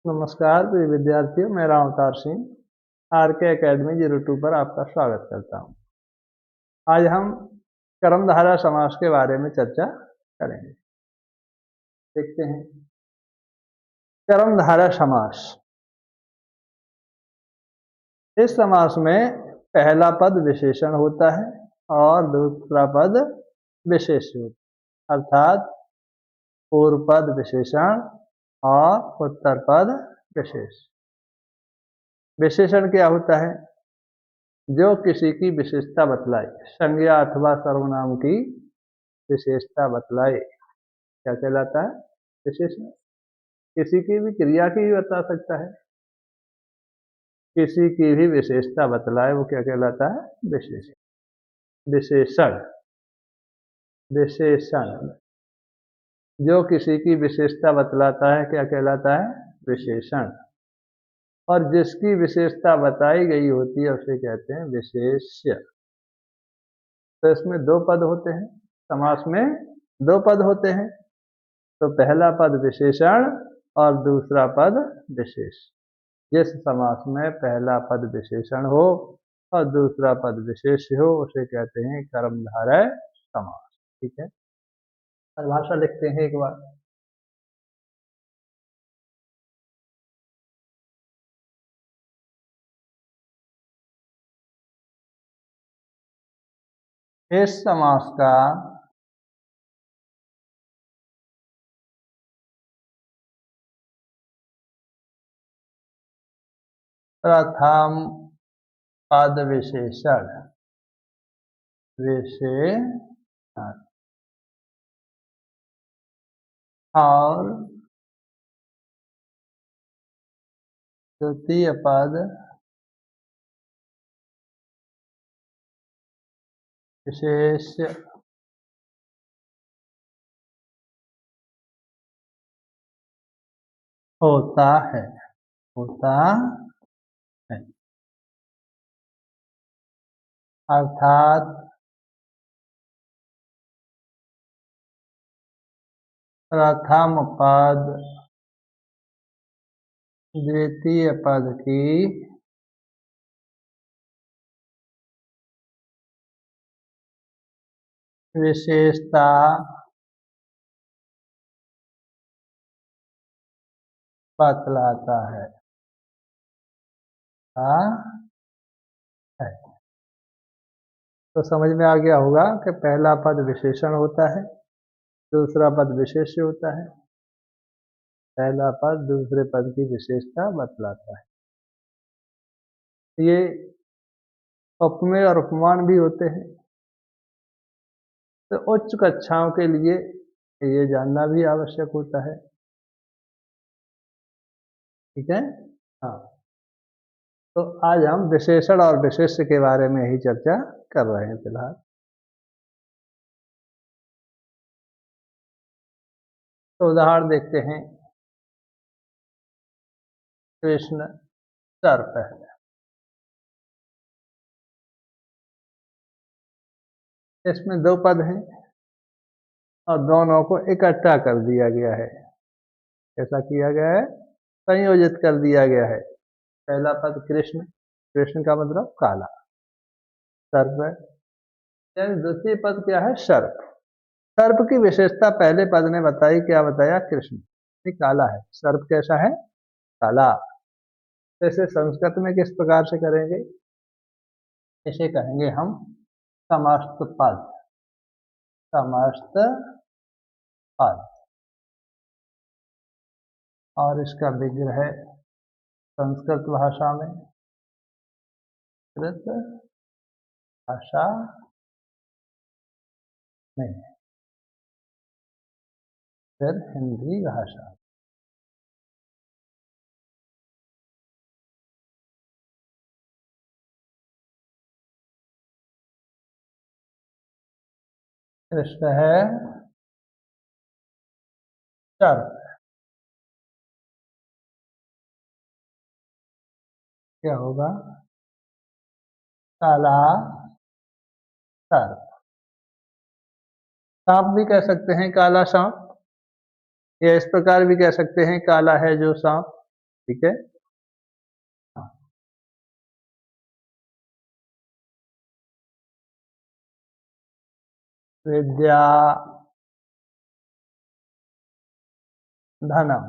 नमस्कार प्रिय विद्यार्थियों, मैं राम अवतार सिंह आर के अकेडमी 02 पर आपका स्वागत करता हूं। आज हम कर्मधारय समास के बारे में चर्चा करेंगे। देखते हैं कर्मधारय समास। इस समास में पहला पद विशेषण होता है और दूसरा पद विशेष्य होता है, अर्थात पूर्व पद विशेषण और उत्तर पद विशेष। विशेषण क्या होता है? जो किसी की विशेषता बतलाए, संज्ञा अथवा सर्वनाम की विशेषता बतलाए, क्या कहलाता है? विशेषण। किसी की भी क्रिया की भी बता सकता है, किसी की भी विशेषता बतलाए वो क्या कहलाता है? विशेषण। विशेषण विशेषण जो किसी की विशेषता बतलाता है क्या कहलाता है? विशेषण। और जिसकी विशेषता बताई गई होती है उसे कहते हैं विशेष्य। तो इसमें दो पद होते हैं, समास में दो पद होते हैं। तो पहला पद विशेषण और दूसरा पद विशेष। जिस समास में पहला पद विशेषण हो और दूसरा पद विशेष हो उसे कहते हैं कर्मधारय समास। ठीक है, परिभाषा लिखते हैं एक बार। इस समास का प्रथम पद विशेषण और द्वितीय पद विशेष होता है। अर्थात प्रथम पद द्वितीय पद की विशेषता बतलाता है। तो समझ में आ गया होगा कि पहला पद विशेषण होता है, दूसरा पद विशेष्य होता है। पहला पद दूसरे पद की विशेषता बतलाता है। ये उपमेय और उपमान भी होते हैं। तो उच्च कक्षाओं के लिए ये जानना भी आवश्यक होता है। ठीक है, हाँ। तो आज हम विशेषण और विशेष्य के बारे में ही चर्चा कर रहे हैं फिलहाल। तो उदाहरण देखते हैं। कृष्ण सर्प है। इसमें दो पद हैं और दोनों को इकट्ठा कर दिया गया है। ऐसा किया गया है, संयोजित कर दिया गया है। पहला पद कृष्ण, कृष्ण का मतलब काला, सर्प है। यानी द्वितीय पद क्या है? सर्प। सर्प की विशेषता पहले पद ने बताई, क्या बताया? कृष्ण काला है। सर्प कैसा है? काला। जैसे संस्कृत में किस प्रकार से करेंगे? इसे कहेंगे हम समस्त पद। समस्त पद। और इसका विग्रह संस्कृत भाषा में, संस्कृत भाषा में, फिर हिंदी भाषा। कृष्ण है सर्प। क्या होगा? काला सर्प। सांप भी कह सकते हैं काला सांप, या इस प्रकार भी कह सकते हैं काला है जो सांप। ठीक है। विद्या धनम।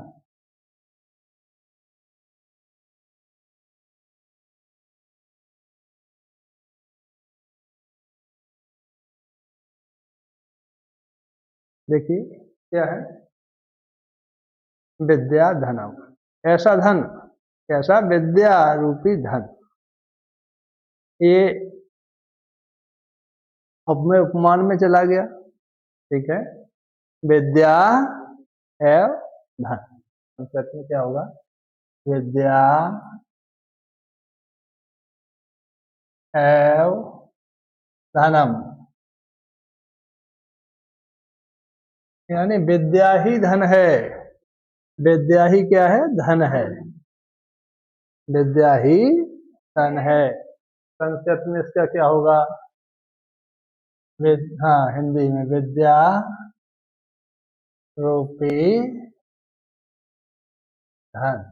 देखिए क्या है, विद्या धनम, ऐसा धन, कैसा, विद्या रूपी धन। ये अब मैं उपमान में चला गया, ठीक है। विद्या एव धन, संस्कृत में क्या होगा, विद्या एव धनम, यानी विद्या ही धन है, विद्या ही क्या है, धन है, विद्या ही धन है। संस्कृत में इसका क्या होगा, हाँ हिंदी में विद्या रूपी धन।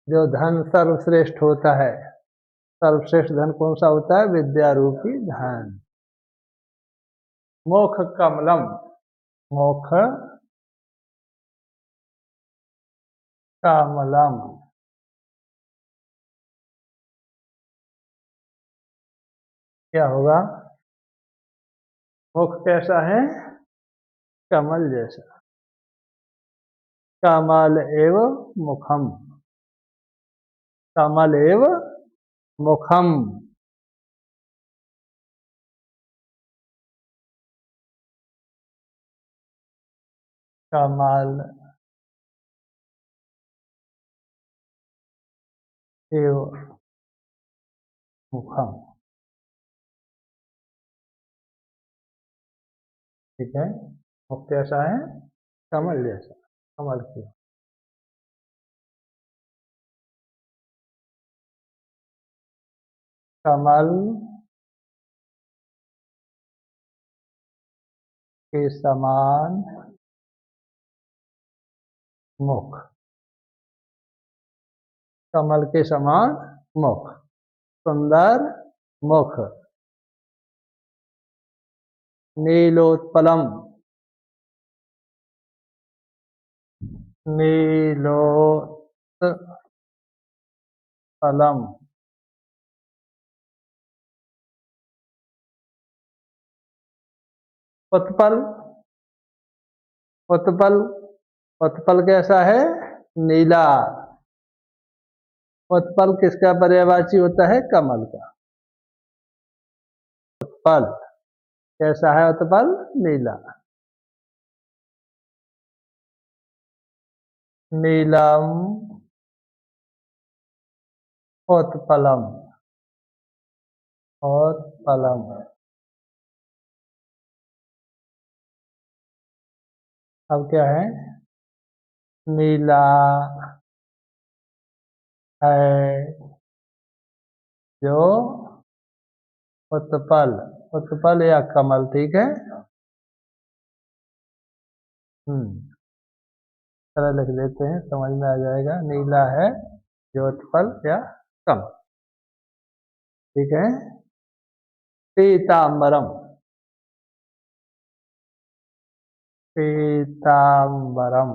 जो धन सर्वश्रेष्ठ होता है, सर्वश्रेष्ठ धन कौन सा होता है, विद्या रूपी धन। मोक्ष कमलम, मोक्ष कमलम, क्या होगा, मोक्ष कैसा है, कमल जैसा, कमल एव मुखम, कमल एव मुखम, कमल एव मुखम, ठीक है। मुख कैसा है, कमल जैसा, कमल की, कमल के समान मुख, कमल के समान मुख, सुंदर मुख, नीलोत्पलम, नीलोत्पलम, उत्पल, उत्पल, उत्पल कैसा है, नीला, उत्पल किसका पर्यायवाची होता है, कमल का। उत्पल कैसा है, उत्पल नीला, नीलम उत्पलम, उत्पलम, अब क्या है, नीला है जो उत्पल, उत्पल या कमल, ठीक है। चलो लिख देते हैं, समझ में आ जाएगा, नीला है जो उत्पल या कमल, ठीक है। पीतांबरम, पीतांबरम,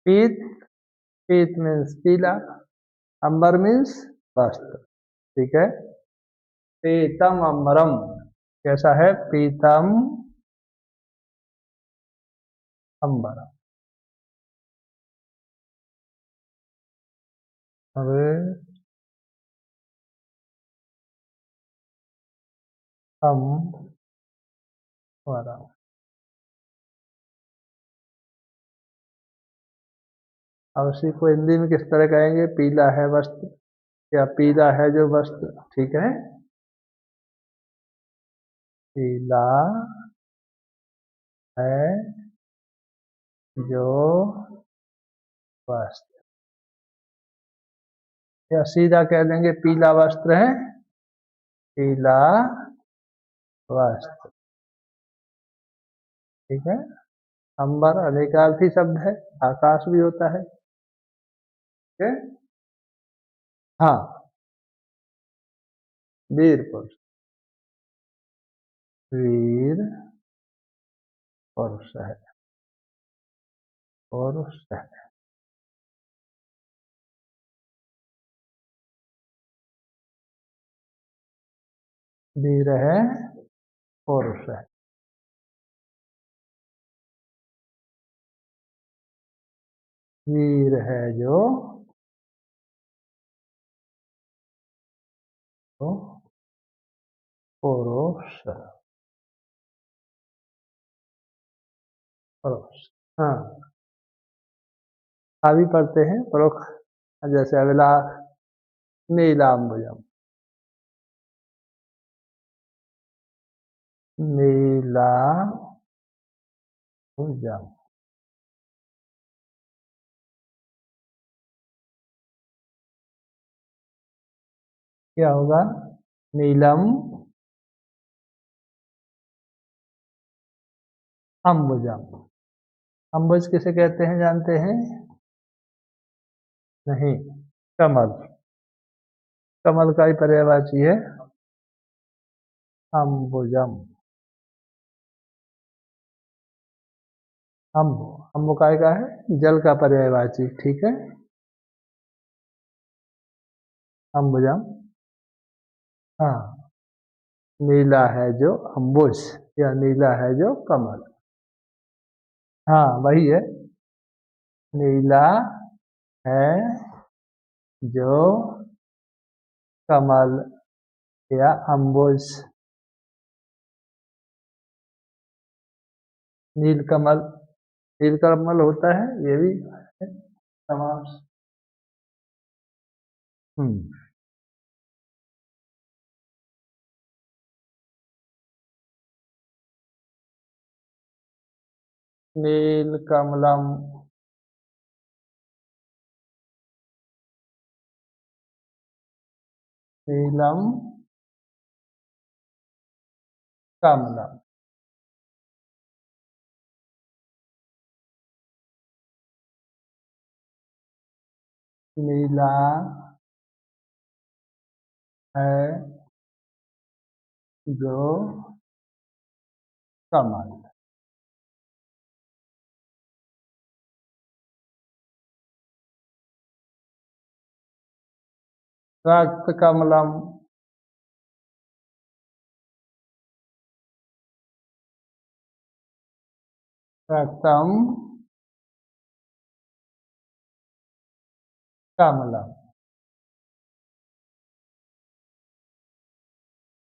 पीत, पीत मीन्स पीला, अंबर मीन्स वस्त्र, ठीक है। पीतम अंबरम, कैसा है, पीतम अंबरम। अरे अंबरम, अब उसी को हिंदी में किस तरह कहेंगे, पीला है वस्त्र, या पीला है जो वस्त्र, ठीक है। पीला है जो वस्त्र, या सीधा कह देंगे पीला वस्त्र है, पीला वस्त्र, ठीक है। अंबर अनेकार्थी शब्द है, आकाश भी होता है। ठीक है। हाँ, वीर पुरुष, वीर पुरुष है, पुरुष है। वीर है, पुरुष है। वीर है जो तो पुरुष, पुरुष। हाँ, अभी पढ़ते हैं प्रमुख, जैसे अगला नीलाम्बुजम, नीलाम्बुजम। क्या होगा? नीलम अम्बुजम। अम्बुज किसे कहते हैं जानते हैं? नहीं, कमल। कमल का ही पर्यायवाची है अम्बुजम। अम्बु, अम्बु काय का है? जल का पर्यायवाची। ठीक है, अम्बुजम। हाँ, नीला है जो अम्बुज, या नीला है जो कमल। हाँ, वही है। नीला है जो कमल या अम्बुज। नीलकमल, नीलकमल होता है, ये भी है समास। हम्म। नीलकमलम, नीलम कमलम। नीला है जो कमल। रक्त कमलम, रक्तम कमलम।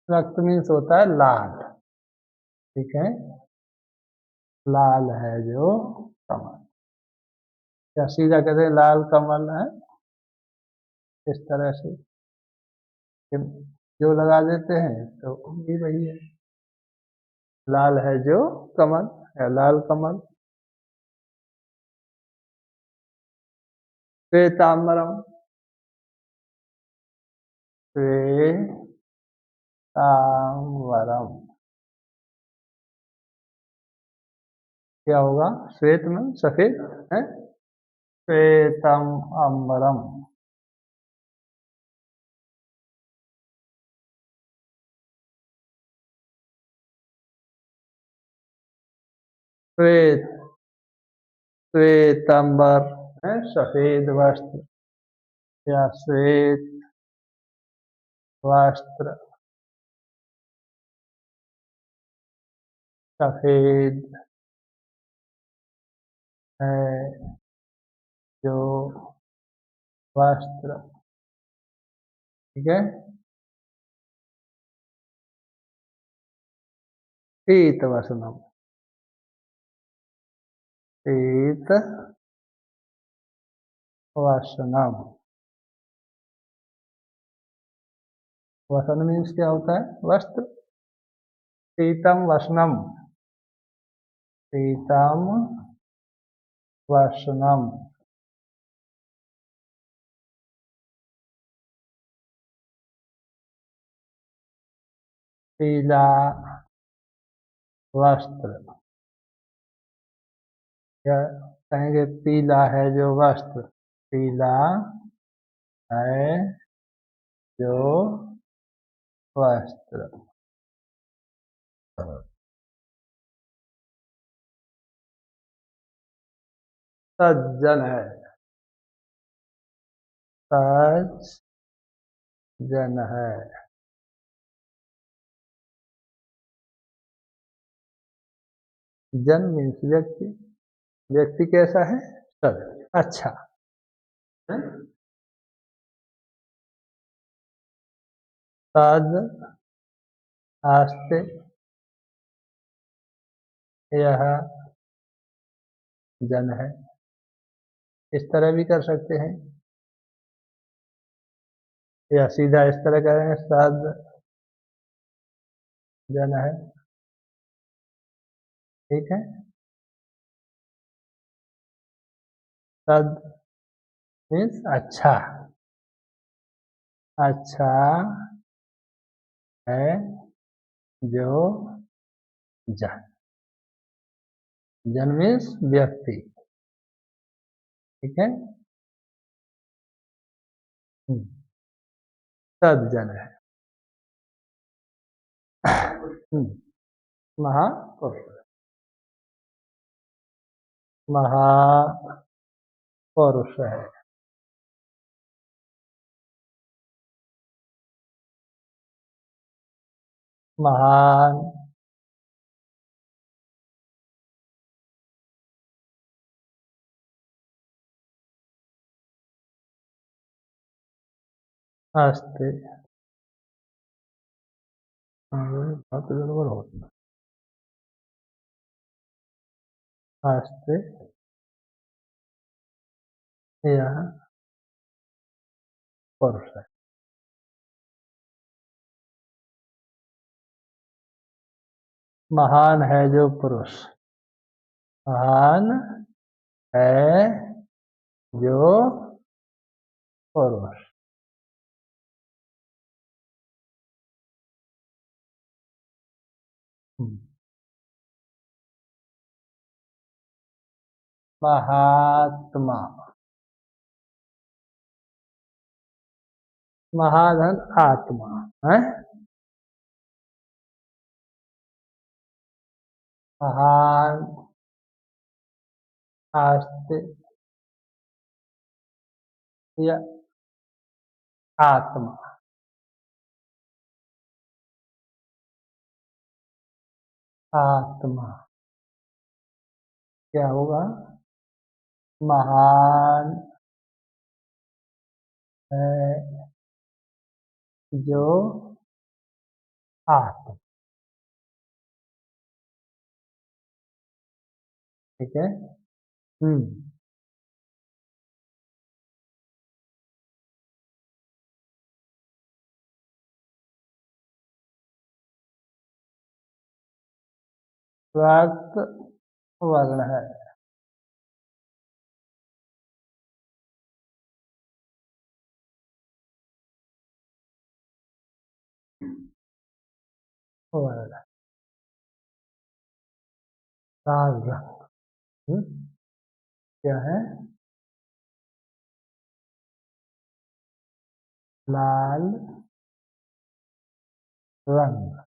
रक्त मीन्स होता है लाल। ठीक है, लाल है जो कमल, या सीधा कहते हैं लाल कमल है, इस तरह से जो लगा देते हैं तो भी वही है। लाल है जो कमल, या लाल कमल। श्वेतांबरम, श्वेतांबरम। क्या होगा? श्वेत में सफेद है, श्वेतम अंबरम। श्वेत, श्वेतांबर है सफेद वस्त्र, या श्वेत वस्त्र, सफेद है जो वस्त्र। ठीक है। पीत वसनम, पीत वसनम। वसन मीन्स क्या होता है? वस्त्र। पीतम वसनम, पीतम वसनम। पीला वस्त्र, या कहेंगे पीला है जो वस्त्र, पीला है जो वस्त्र। सज्जन है, सज्जन है। जन मीन्स व्यक्ति, व्यक्ति कैसा है? सज्जन, अच्छा है? सज, आस्ते, यह जन है। इस तरह भी कर सकते हैं, या सीधा इस तरह करेंगे, सज जन है। ठीक है, सद मीन्स अच्छा, अच्छा है जो जन, जन मीन्स व्यक्ति। ठीक है, सज्जन है। महापुरुष, महापुरुष है। महान, अस्ते, बहुत गड़बड़ होता है। अस्ते, यह पुरुष है। महान है जो पुरुष, महान है जो पुरुष। महात्मा, महाधन आत्मा है। महान, आस्ते, या आत्मा, आत्मा क्या होगा? महान है जो आत्मा। ठीक है, स्वार्थ वर्ण है। वर्ण, लाल रंग, क्या है? लाल रंग,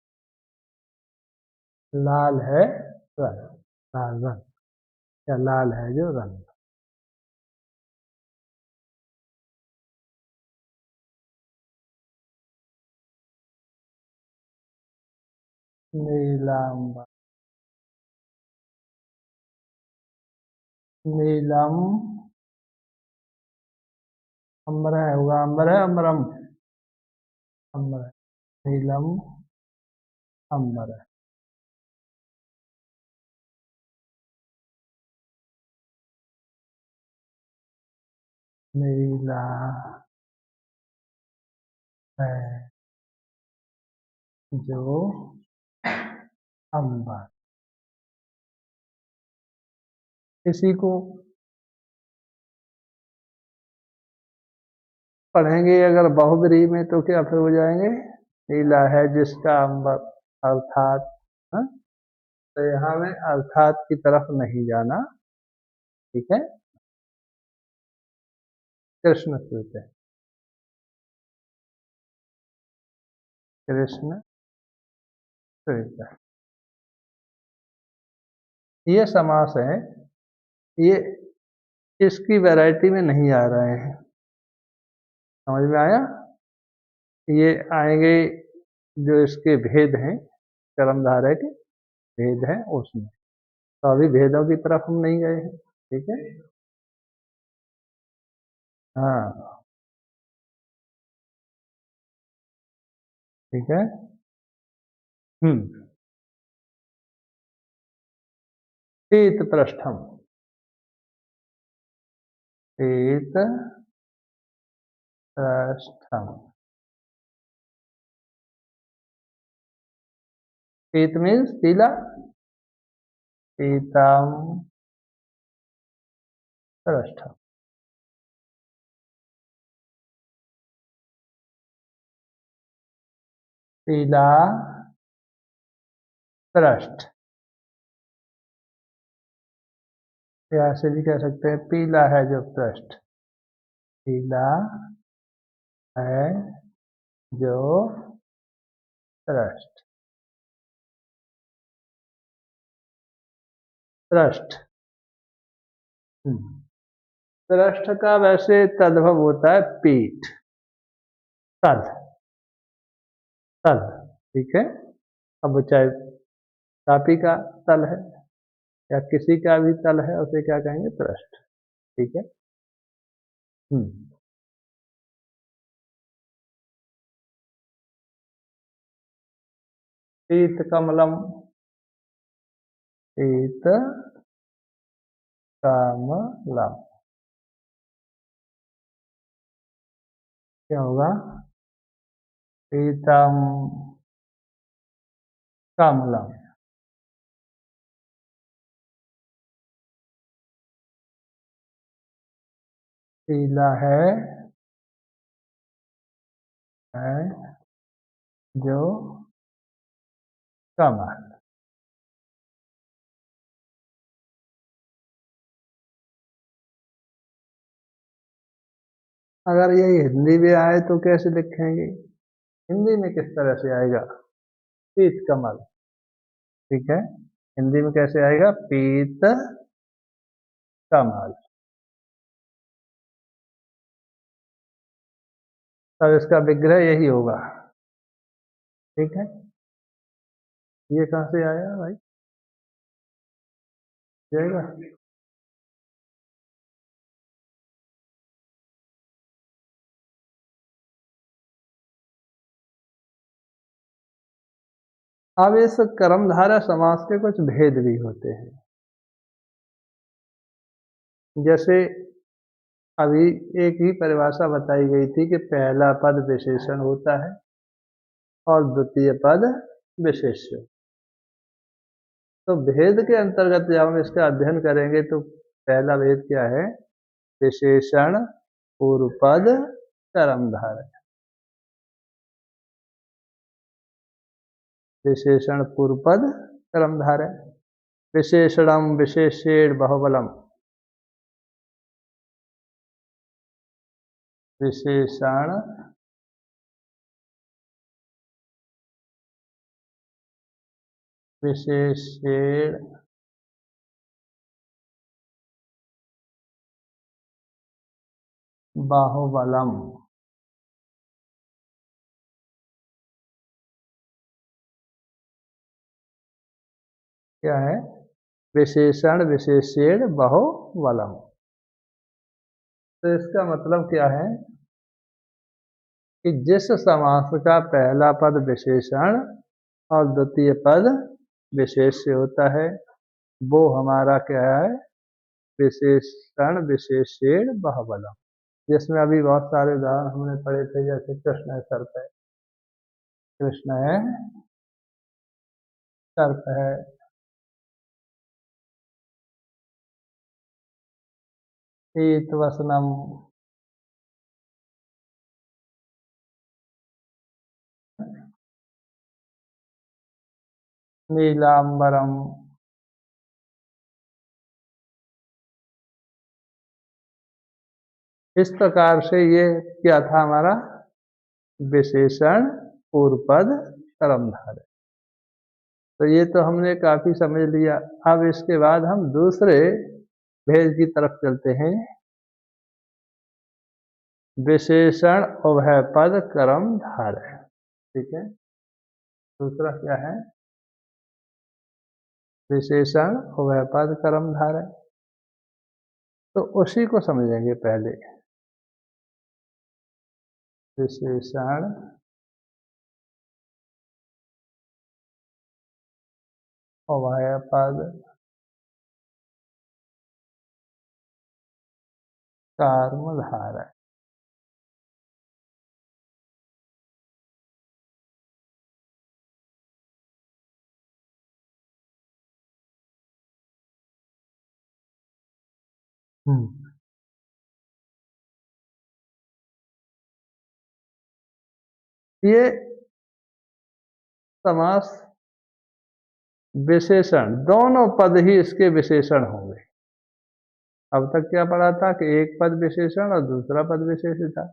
लाल है रंग, लाल रंग, या लाल है जो रंग। नीलांबर, नीलम, अम्बर है, होगा अम्बर है, अमरम, अम्बर है, नीलम अम्बर है। नीला है जो अंबर। इसी को पढ़ेंगे अगर बहुब्रीहि में तो क्या फिर हो जाएंगे? नीला है जिसका अंबर, अर्थात। हाँ? तो यहाँ में अर्थात की तरफ नहीं जाना, ठीक है, कृष्ण स्मृत, कृष्ण स्मृत, ये समास है, ये इसकी वैरायटी में नहीं आ रहे हैं, समझ में आया। ये आएंगे जो इसके भेद हैं, कर्मधारय के भेद हैं उसमें, तो अभी भेदों की तरफ हम नहीं गए हैं, ठीक है। हाँ ठीक है। हम्म। शीत पृष्ठम, शीत पृष्ठम, शीत मीन्स पीला, शीतम पृष्ठम, पीला पृष्ठ, या ऐसे भी कह सकते हैं पीला है जो पृष्ठ, पीला है जो पृष्ठ, पृष्ठ। पृष्ठ का वैसे तद्भव होता है पीठ, तल, तल, ठीक है। अब चाहे कापी का तल है या किसी का भी तल है, उसे क्या कहेंगे, पृष्ठ, ठीक है। हम्म। शीत कमलम, शीत कमलम, क्या होगा, शीतम कमलम, पीला है जो कमल, अगर ये हिंदी में आए तो कैसे लिखेंगे, हिंदी में किस तरह से आएगा, पीत कमल, ठीक है। हिंदी में कैसे आएगा, पीत कमल, तब इसका विग्रह यही होगा, ठीक है। ये कहाँ से आया भाई, जाएगा। अब इस कर्मधारय समास के कुछ भेद भी होते हैं, जैसे अभी एक ही परिभाषा बताई गई थी कि पहला पद विशेषण होता है और द्वितीय पद विशेष्य। तो भेद के अंतर्गत जब हम इसका अध्ययन करेंगे तो पहला भेद क्या है, विशेषण पूर्व पद कर्मधारय, विशेषण पूर्व पद कर्मधारय, विशेषणम विशेषेण बाहुबलम, विशेषण विशेषेण बाहुबलम, क्या है, विशेषण विशेषेण बाहुबलम। तो इसका मतलब क्या है कि जिस समास का पहला पद विशेषण और द्वितीय पद विशेष्य होता है, वो हमारा क्या है, विशेषण विशेषेण बाहुबलम, जिसमें अभी बहुत सारे उदाहरण हमने पढ़े थे, जैसे कृष्ण है सर्प है, कृष्ण है सर्प है, शीत वसनम, नीलांबरम, इस प्रकार से ये क्या था हमारा विशेषण पूर्व पद कर्मधारय। तो ये तो हमने काफी समझ लिया। अब इसके बाद हम दूसरे भेद की तरफ चलते हैं। विशेषण उभय पद कर्मधारय। ठीक है, दूसरा क्या है? विशेषण उभय पद कर्मधारय। तो उसी को समझेंगे पहले। विशेषण उभय पद कर्मधारय। ये समास विशेषण, दोनों पद ही इसके विशेषण होंगे। अब तक क्या पढ़ा था कि एक पद विशेषण और दूसरा पद विशेषण था,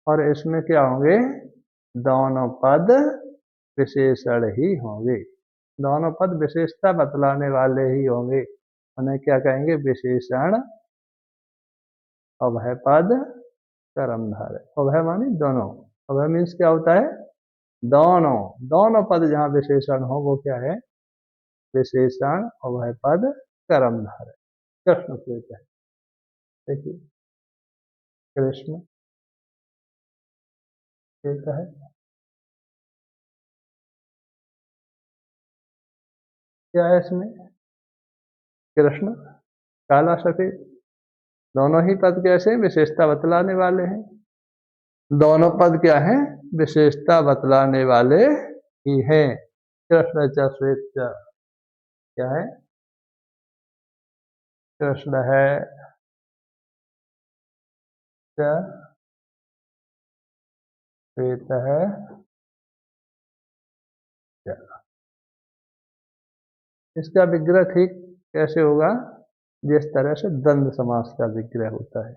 और इसमें क्या होंगे? दोनों पद विशेषण ही होंगे। दोनों पद विशेषता बतलाने वाले ही होंगे। उन्हें क्या कहेंगे? विशेषण उभय पद कर्मधारय। उभय मानी दोनों। उभय मीन्स क्या होता है? दोनों। दोनों पद जहाँ विशेषण हो वो क्या है? विशेषण उभय पद कर्मधारय। कृष्ण श्वेत है। देखिए, कृष्ण श्वेत है। क्या है इसमें? कृष्ण काला सफेद, दोनों ही पद कैसे हैं? विशेषता बतलाने वाले हैं। दोनों पद क्या हैं? विशेषता बतलाने वाले ही हैं। कृष्ण च श्वेत च, क्या है? कृष्ण है च श्वेत है च। इसका विग्रह ठीक कैसे होगा? जिस तरह से द्वंद्व समास का विग्रह होता है।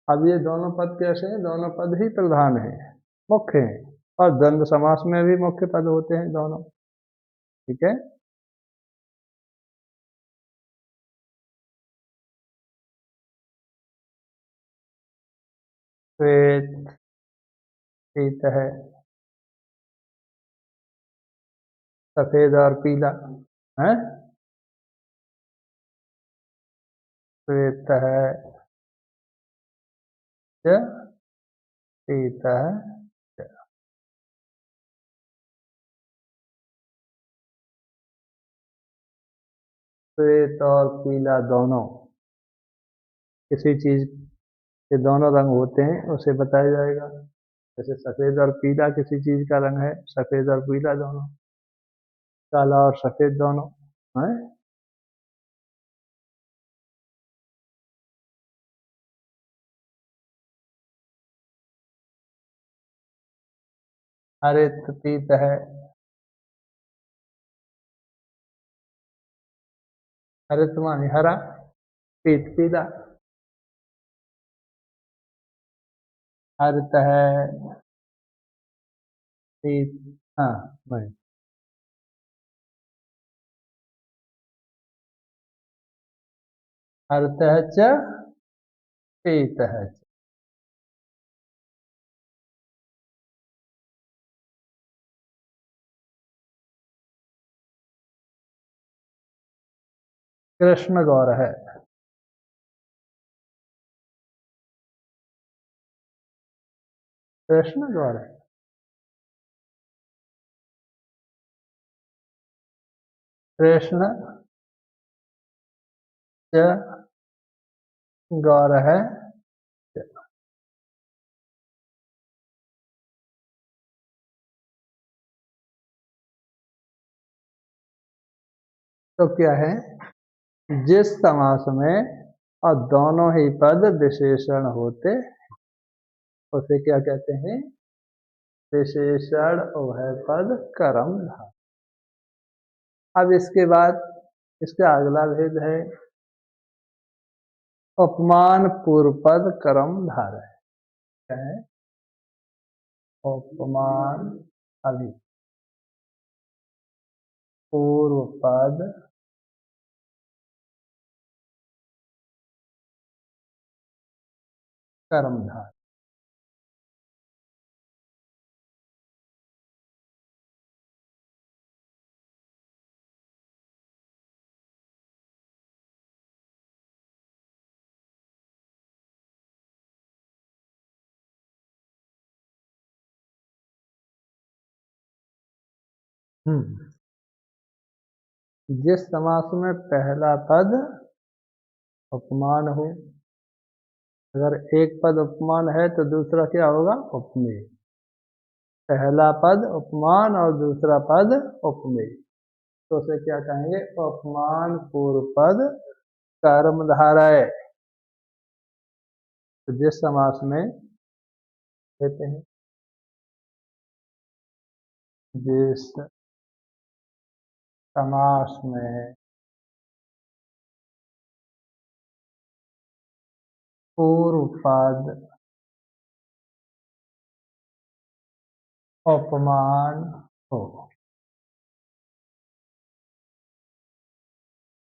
अब ये दोनों पद कैसे हैं? दोनों पद ही प्रधान हैं, मुख्य हैं, और द्वंद्व समास में भी मुख्य पद होते हैं दोनों। ठीक है। श्वेत पीत है, सफेद और पीला है। श्वेत है च पीत है च। श्वेत और पीला दोनों किसी चीज के दोनों रंग होते हैं उसे बताया जाएगा। जैसे सफेद और पीला किसी चीज का रंग है, सफेद और पीला दोनों, काला और सफेद दोनों है। हरित पीत है, हरित मानी हरा, पीत पीला। हरित है, पीत, हाँ वही। हरित है च पीत है च। कृष्ण गौर है, कृष्ण गौर है। कृष्ण च गौर है च। तो क्या है? जिस समास में और दोनों ही पद विशेषण होते उसे क्या कहते हैं? विशेषण उभय पद कर्मधारय। अब इसके बाद इसका अगला भेद है उपमान पूर्व पद कर्म धारय। क्या है? उपमान अभी पूर्व पद कर्मधार। जिस समास में पहला पद उपमान हो, अगर एक पद उपमान है तो दूसरा क्या होगा? उपमेय। पहला पद उपमान और दूसरा पद उपमेय, तो उसे क्या कहेंगे? उपमान पूर्व पद कर्म धारय। तो जिस समास में कहते हैं, जिस समास में पूर्व पद उपमान हो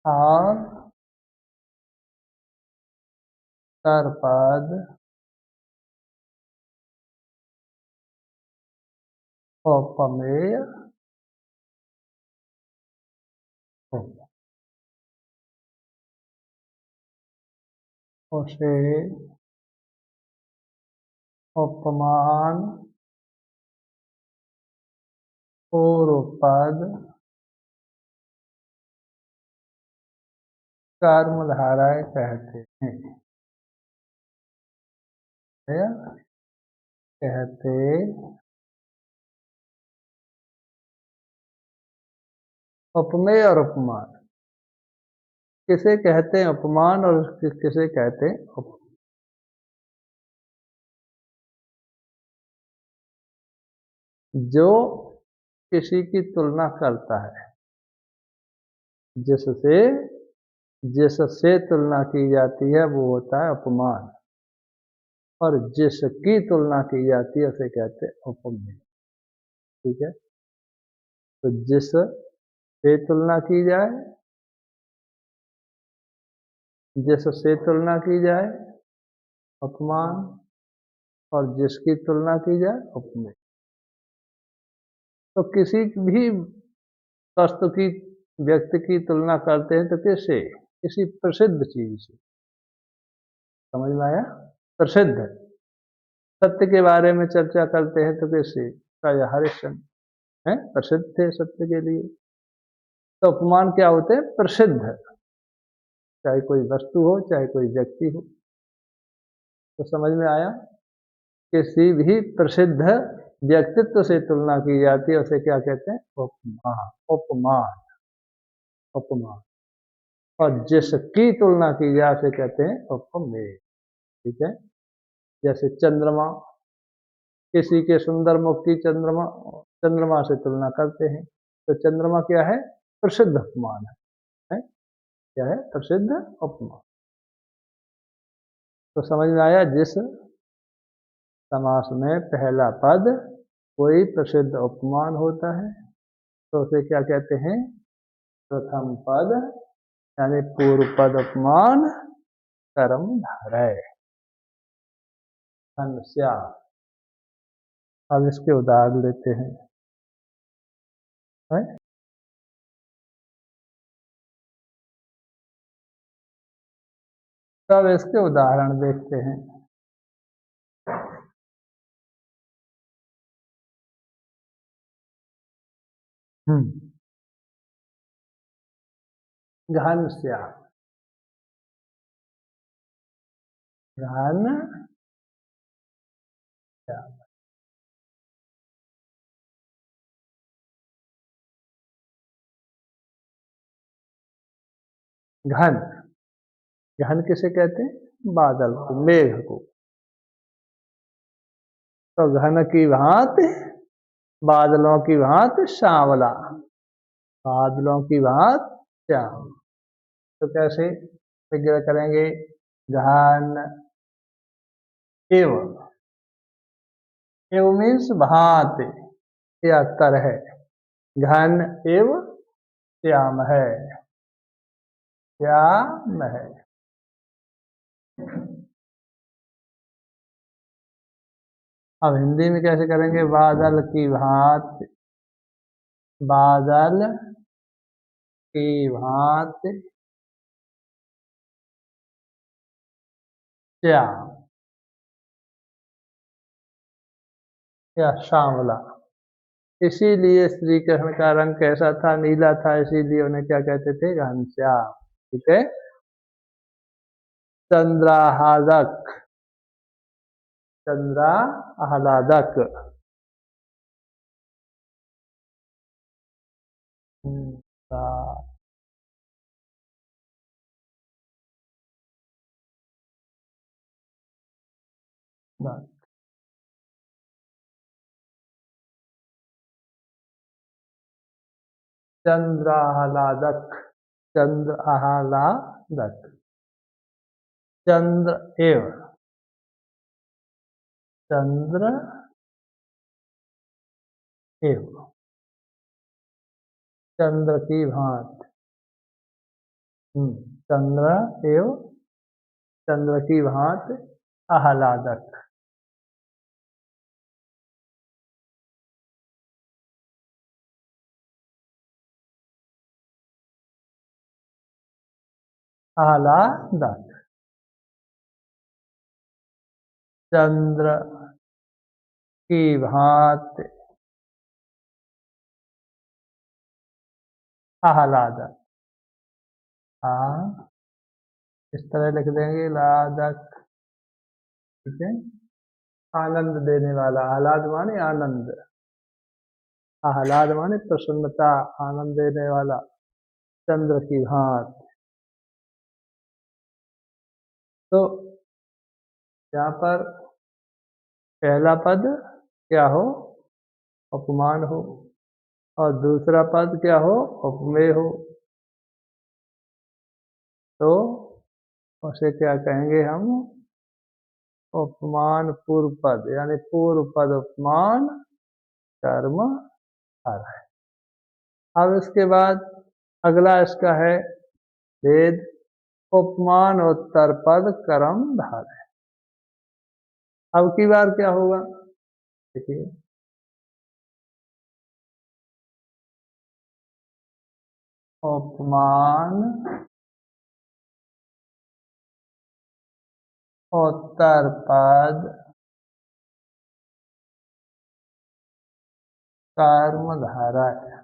और कर पद उपमेय हो, उसे उपमान पूर्व पद कर्म धारय कहते हैं। कहते उपमेय और उपमान किसे कहते हैं? उपमान और किसे कहते हैं? जो किसी की तुलना करता है, जिससे जिससे तुलना की जाती है वो होता है उपमान, और जिसकी तुलना की जाती है उसे कहते हैं उपमेय। ठीक है, तो जिससे तुलना की जाए, जिससे तुलना की जाए उपमान, और जिसकी तुलना की जाए उपमेय। तो किसी भी वस्तु की, व्यक्ति की तुलना करते हैं तो किससे? किसी प्रसिद्ध चीज से। समझ में आया? प्रसिद्ध। सत्य के बारे में चर्चा करते हैं तो किससे? राजा हरिश्चंद्र हैं, प्रसिद्ध थे सत्य के लिए। तो उपमान क्या होते हैं? प्रसिद्ध, चाहे कोई वस्तु हो चाहे कोई व्यक्ति हो। तो समझ में आया? किसी भी प्रसिद्ध व्यक्तित्व से तुलना की जाती है उसे क्या कहते हैं? उपमान। उपमान, उपमान। और जिसकी तुलना की जाए उसे कहते हैं उपमेय। ठीक है, जैसे चंद्रमा, किसी के सुंदर मुख की चंद्रमा चंद्रमा से तुलना करते हैं तो चंद्रमा क्या है? प्रसिद्ध उपमान है? क्या है? प्रसिद्ध उपमान। तो समझ में आया? जिस समास में पहला पद कोई प्रसिद्ध उपमान होता है तो उसे क्या कहते हैं? प्रथम पद यानी पूर्व पद उपमान कर्म धारय। समस्या। अब इसके उदाहरण लेते हैं, है? तब इसके उदाहरण देखते हैं। घनश्याम। घन घन, घन किसे कहते हैं? बादल को, मेघ को। तो घन की भांति, बादलों की भांति सांवला, बादलों की भांति श्याम। तो कैसे विग्रह करेंगे? घन एव, एव मीन्स भांति या तरह, घन एव श्याम है, श्याम है। अब हिंदी में कैसे करेंगे? बादल की भांति, बादल की भांति श्याम या सांवला। इसीलिए श्री कृष्ण का रंग कैसा था? नीला था, इसीलिए उन्हें क्या कहते थे? घनश्याम। ठीक है। चंद्राहादक, चंद्रा आह्लादक, चंद्र आह्लादक, चंद्र आह्लादक, चंद्र एव, चंद्र एव, चंद्र की भांति, चंद्र एव, चंद्र की भांति आह्लादक। आह्लादक, चंद्र की भांति आह्लादक। हाँ, इस तरह लिख देंगे लादक। ठीक है। आनंद देने वाला, आह्लाद माने आनंद, आह्लाद माने प्रसन्नता, आनंद देने वाला, चंद्र की भांति। तो यहाँ पर पहला पद क्या हो? उपमान हो, और दूसरा पद क्या हो? उपमेय हो। तो उसे क्या कहेंगे हम? उपमान पूर्व पद, यानी पूर्व पद उपमान कर्म धारय। अब इसके बाद अगला इसका है भेद, उपमान उत्तर पद कर्म धारय। अब की बार क्या होगा? देखिए, उपमान उत्तर पद कर्म धारय।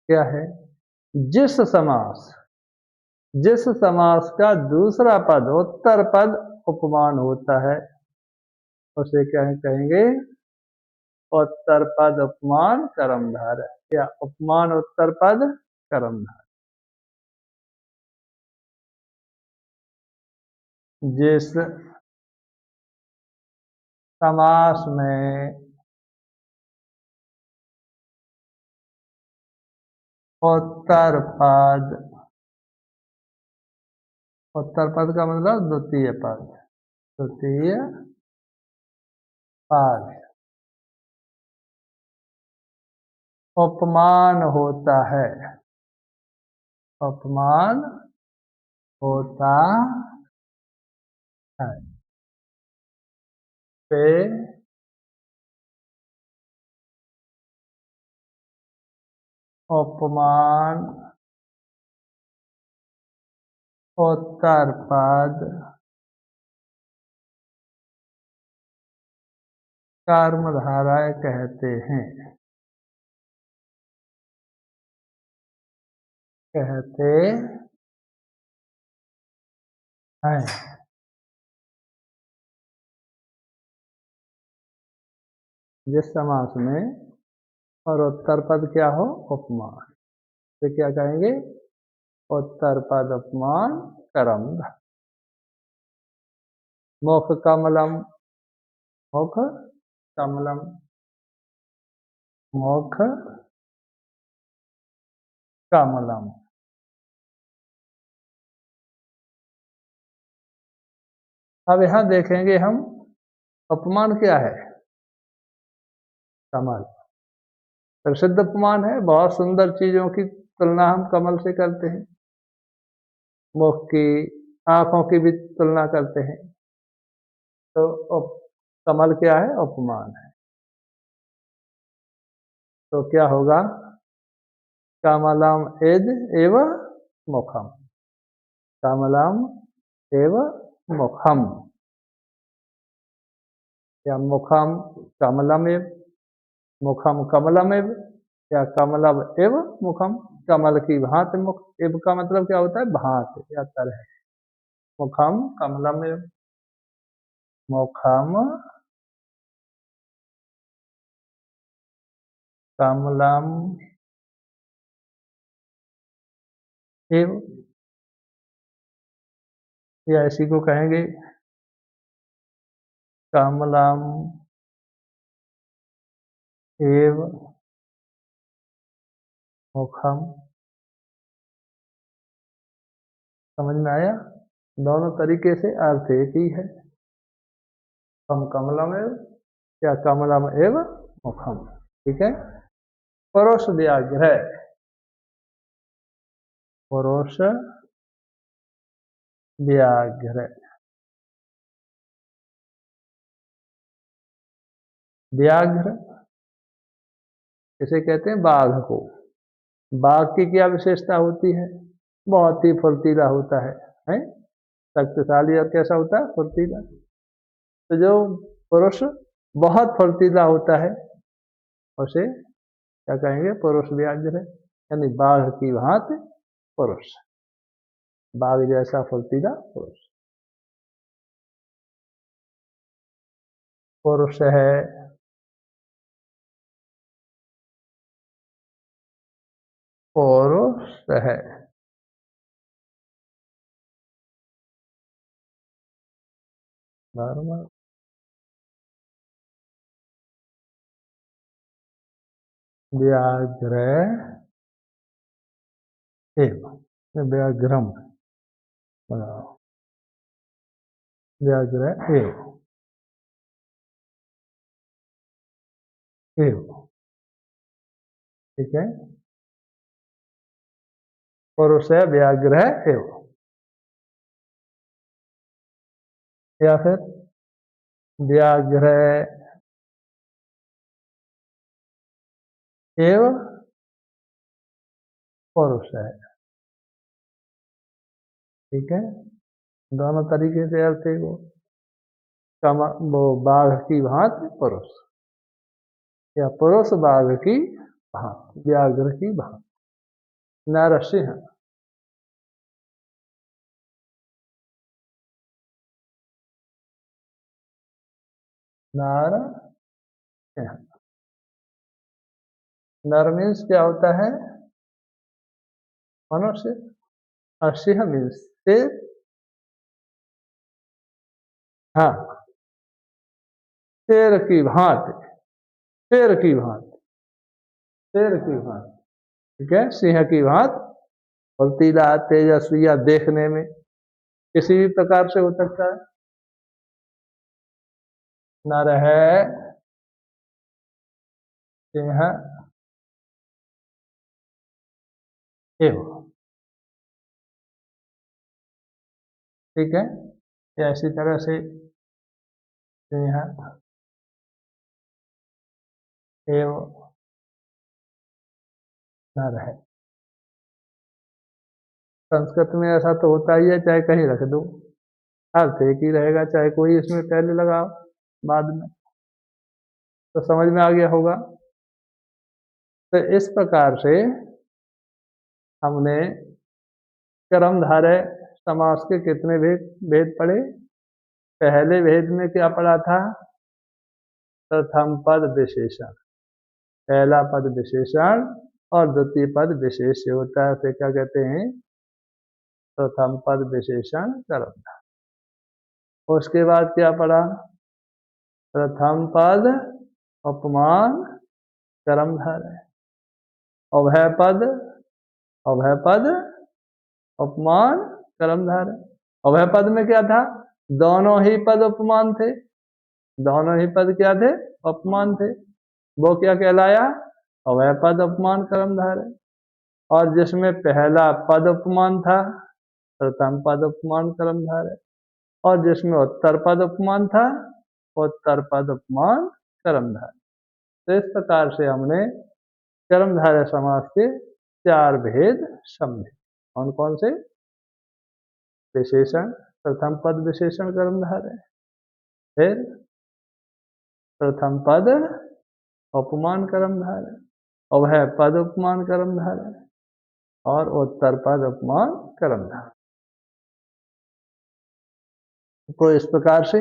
क्या है? जिस समास, जिस समास का दूसरा पद उत्तर पद उपमान होता है उसे क्या कहेंगे? उत्तर पद उपमान कर्मधारय, या उपमान उत्तर पद कर्मधारय। जिस समास में उत्तर पद, उत्तर पद का मतलब द्वितीय पद, द्वितीय पद उपमान होता है, उपमान होता है, पे उपमान उत्तर पद कर्मधारय कहते हैं, कहते हैं। जिस समास में और उत्तर पद क्या हो? उपमान, तो क्या कहेंगे? उत्तर पद उपमान कर्मधारय। मुख कमलम, मुख कमलम, मुख कमलम। अब यहां देखेंगे हम उपमान क्या है। कमल प्रसिद्ध उपमान है, बहुत सुंदर चीजों की तुलना हम कमल से करते हैं, मुख की, आंखों की भी तुलना करते हैं। तो कमल क्या है, उपमान है। तो क्या होगा, कमलम एद एव मुखम, कमलम एव मुखम, या मुखम कमलमेव, मुखम कमलमेव, या कमलम एव मुखम, कमल की भांति मुख। एव का मतलब क्या होता है, भांति या तरह। मुखम कमलमेव, मुखम कमलम एव, या इसी को कहेंगे कमलम एव मुखम। समझ में आया, दोनों तरीके से अर्थ एक ही है, हम कमलम एव या कमलम एव मुखम। ठीक है। परोष व्याघ्र, परोष व्याघ्र, व्याघ्र इसे कहते हैं बाघ को। बाघ की क्या विशेषता होती है, बहुत ही फुर्तीला होता है शक्तिशाली, और कैसा होता है, फुर्तीला। तो जो पुरुष बहुत फुर्तीला होता है उसे क्या कहेंगे, पुरुष व्याघ्र, यानी बाघ की भांति पुरुष, बाघ जैसा फुर्तीला पुरुष। पुरुष है, पुरुष है, बराबर। व्याघ्र एव, व्याघ्रम बनाओ, व्याघ्र एव, एव। ठीक है, पुरुष है, व्याघ्र है, एव। या फिर व्याघ्र एव पुरुष है। ठीक है, दोनों तरीके से अर्थ है वो बाघ की भांति पुरुष, या पुरुष बाघ की भांति, व्याघ्र की भांति। नरसिंह, नर, नर मीन्स क्या होता है, मनुष्य, और सिंह मीन्स शेर। हाँ, शेर की भांति, शेर की भांति, शेर की भांति। ठीक है, सिंह की भांति फुर्तीला, तेजस्वी, या देखने में किसी भी प्रकार से हो सकता है। नर है, सिंह एव। ठीक है, या इसी तरह से सिंह एव नर है। संस्कृत में ऐसा तो होता ही है, चाहे कहीं रख दो अर्थ एक ही रहेगा, चाहे कोई इसमें पहले लगाओ बाद में, तो समझ में आ गया होगा। तो इस प्रकार से हमने कर्मधारय समास के कितने भेद पढ़े। पहले भेद में क्या पढ़ा था, प्रथम पद विशेषण, पहला पद विशेषण और द्वितीय पद विशेष होता है, फिर क्या कहते हैं, प्रथम पद विशेषण कर्मधारय। उसके बाद क्या पढ़ा, प्रथम पद उपमान कर्मधारय। अभय पद, अभय पद उपमान कर्मधारय। अभय पद में क्या था, दोनों ही पद उपमान थे, दोनों ही पद क्या थे, उपमान थे, वो क्या कहलाया, अभय पद उपमान कर्मधारय। और जिसमें पहला पद उपमान था, प्रथम पद उपमान कर्मधारय, और जिसमें उत्तर पद उपमान था, उत्तर पद उपमान कर्मधारय। तो इस प्रकार से हमने कर्मधारय समास के 4 भेद समझे। कौन कौन से, विशेषण, प्रथम पद विशेषण कर्मधारय, फिर प्रथम पद उपमान कर्मधारय, अभय पद उपमान कर्मधारय, और उत्तर पद उपमान कर्मधारय। तो इस प्रकार से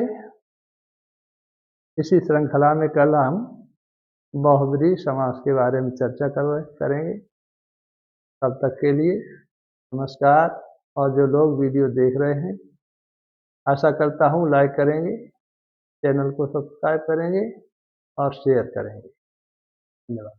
इसी श्रृंखला में कल हम बहुब्रीहि समास के बारे में चर्चा करेंगे। तब तक के लिए नमस्कार। और जो लोग वीडियो देख रहे हैं, आशा करता हूँ लाइक करेंगे, चैनल को सब्सक्राइब करेंगे और शेयर करेंगे। धन्यवाद।